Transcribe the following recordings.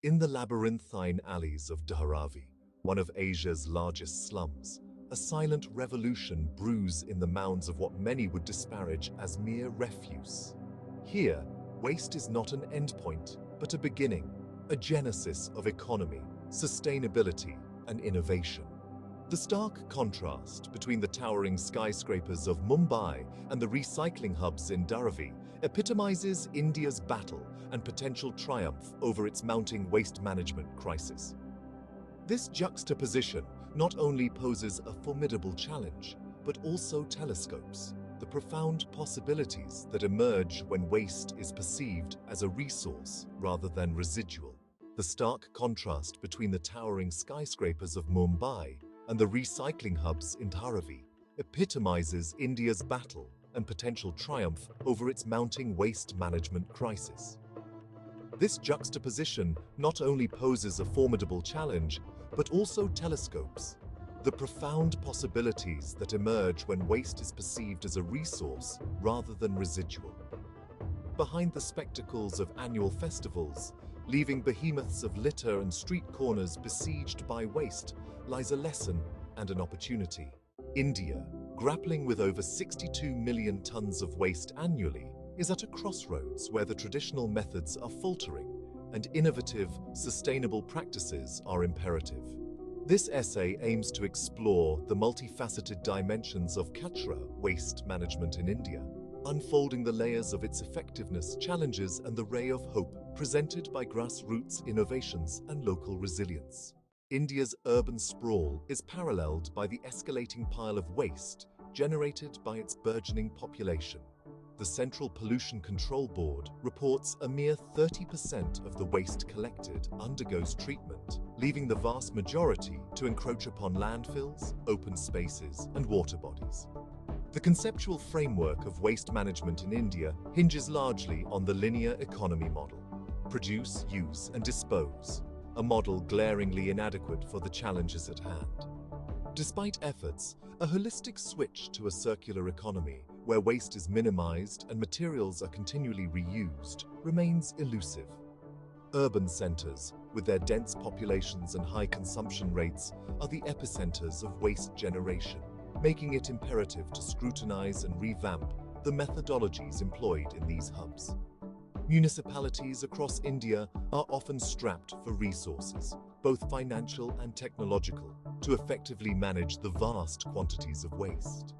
In the labyrinthine alleys of Dharavi, one of Asia's largest slums, a silent revolution brews in the mounds of what many would disparage as mere refuse. Here, waste is not an endpoint, but a beginning, a genesis of economy, sustainability, and innovation. The stark contrast between the towering skyscrapers of Mumbai and the recycling hubs in Dharavi epitomizes India's battle and potential triumph over its mounting waste management crisis. This juxtaposition not only poses a formidable challenge, but also telescopes the profound possibilities that emerge when waste is perceived as a resource rather than residual. The stark contrast between the towering skyscrapers of Mumbai and the recycling hubs in Dharavi epitomizes India's battle and potential triumph over its mounting waste management crisis. This juxtaposition not only poses a formidable challenge, but also telescopes the profound possibilities that emerge when waste is perceived as a resource rather than residual. Behind the spectacles of annual festivals, leaving behemoths of litter and street corners besieged by waste, lies a lesson and an opportunity. India, grappling with over 62 million tons of waste annually, is at a crossroads where the traditional methods are faltering and innovative, sustainable practices are imperative. This essay aims to explore the multifaceted dimensions of kachra waste management in India, unfolding the layers of its effectiveness, challenges, and the ray of hope presented by grassroots innovations and local resilience. India's urban sprawl is paralleled by the escalating pile of waste generated by its burgeoning population. The Central Pollution Control Board reports a mere 30% of the waste collected undergoes treatment, leaving the vast majority to encroach upon landfills, open spaces, and water bodies. The conceptual framework of waste management in India hinges largely on the linear economy model: produce, use, and dispose, a model glaringly inadequate for the challenges at hand. Despite efforts, a holistic switch to a circular economy, where waste is minimized and materials are continually reused, remains elusive. Urban centers, with their dense populations and high consumption rates, are the epicenters of waste generation, making it imperative to scrutinize and revamp the methodologies employed in these hubs. Municipalities across India are often strapped for resources, both financial and technological, to effectively manage the vast quantities of waste.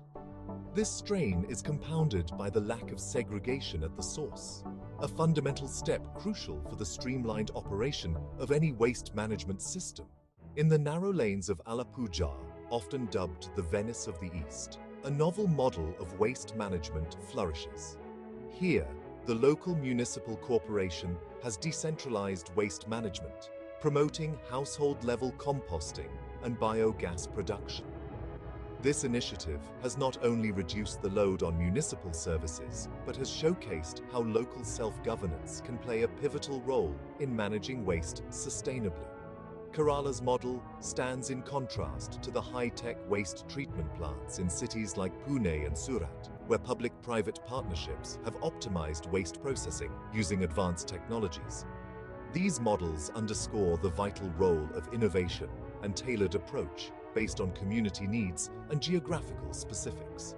This strain is compounded by the lack of segregation at the source, a fundamental step crucial for the streamlined operation of any waste management system. In the narrow lanes of Alappuzha, often dubbed the Venice of the East, a novel model of waste management flourishes. Here, the local municipal corporation has decentralized waste management, promoting household-level composting and biogas production. This initiative has not only reduced the load on municipal services, but has showcased how local self-governance can play a pivotal role in managing waste sustainably. Kerala's model stands in contrast to the high-tech waste treatment plants in cities like Pune and Surat, where public-private partnerships have optimized waste processing using advanced technologies. These models underscore the vital role of innovation and tailored approach based on community needs and geographical specifics.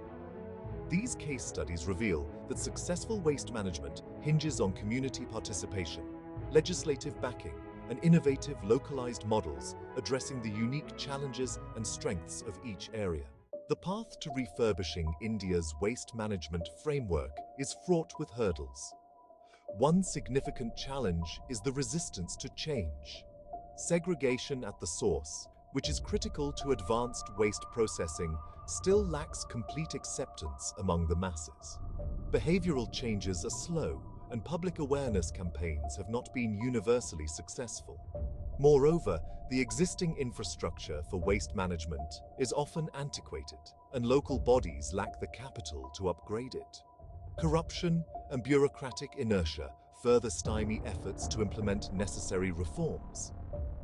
These case studies reveal that successful waste management hinges on community participation, legislative backing, and innovative localized models addressing the unique challenges and strengths of each area. The path to refurbishing India's waste management framework is fraught with hurdles. One significant challenge is the resistance to change. Segregation at the source, which is critical to advanced waste processing, still lacks complete acceptance among the masses. Behavioral changes are slow, and public awareness campaigns have not been universally successful. Moreover, the existing infrastructure for waste management is often antiquated, and local bodies lack the capital to upgrade it. Corruption and bureaucratic inertia further stymie efforts to implement necessary reforms.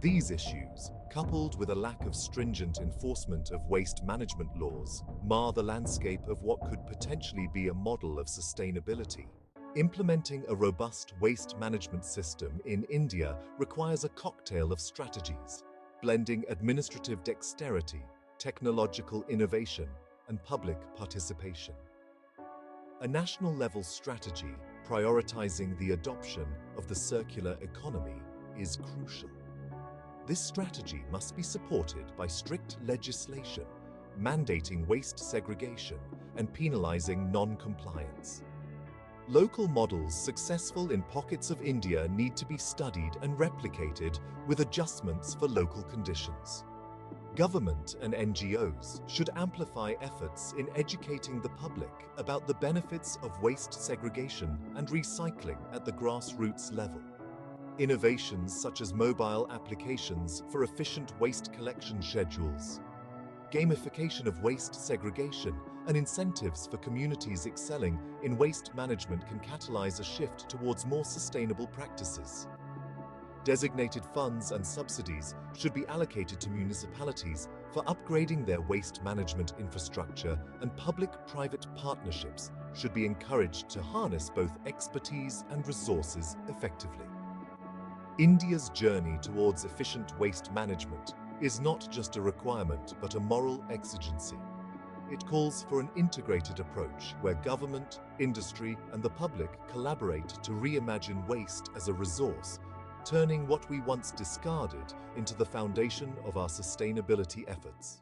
These issues, coupled with a lack of stringent enforcement of waste management laws, mar the landscape of what could potentially be a model of sustainability. Implementing a robust waste management system in India requires a cocktail of strategies, blending administrative dexterity, technological innovation, and public participation. A national-level strategy prioritizing the adoption of the circular economy is crucial. This strategy must be supported by strict legislation, mandating waste segregation and penalizing non-compliance. Local models successful in pockets of India need to be studied and replicated with adjustments for local conditions. Government and NGOs should amplify efforts in educating the public about the benefits of waste segregation and recycling at the grassroots level. Innovations such as mobile applications for efficient waste collection schedules, gamification of waste segregation, and incentives for communities excelling in waste management can catalyze a shift towards more sustainable practices. Designated funds and subsidies should be allocated to municipalities for upgrading their waste management infrastructure, and public-private partnerships should be encouraged to harness both expertise and resources effectively. India's journey towards efficient waste management is not just a requirement but a moral exigency. It calls for an integrated approach where government, industry, and the public collaborate to reimagine waste as a resource, turning what we once discarded into the foundation of our sustainability efforts.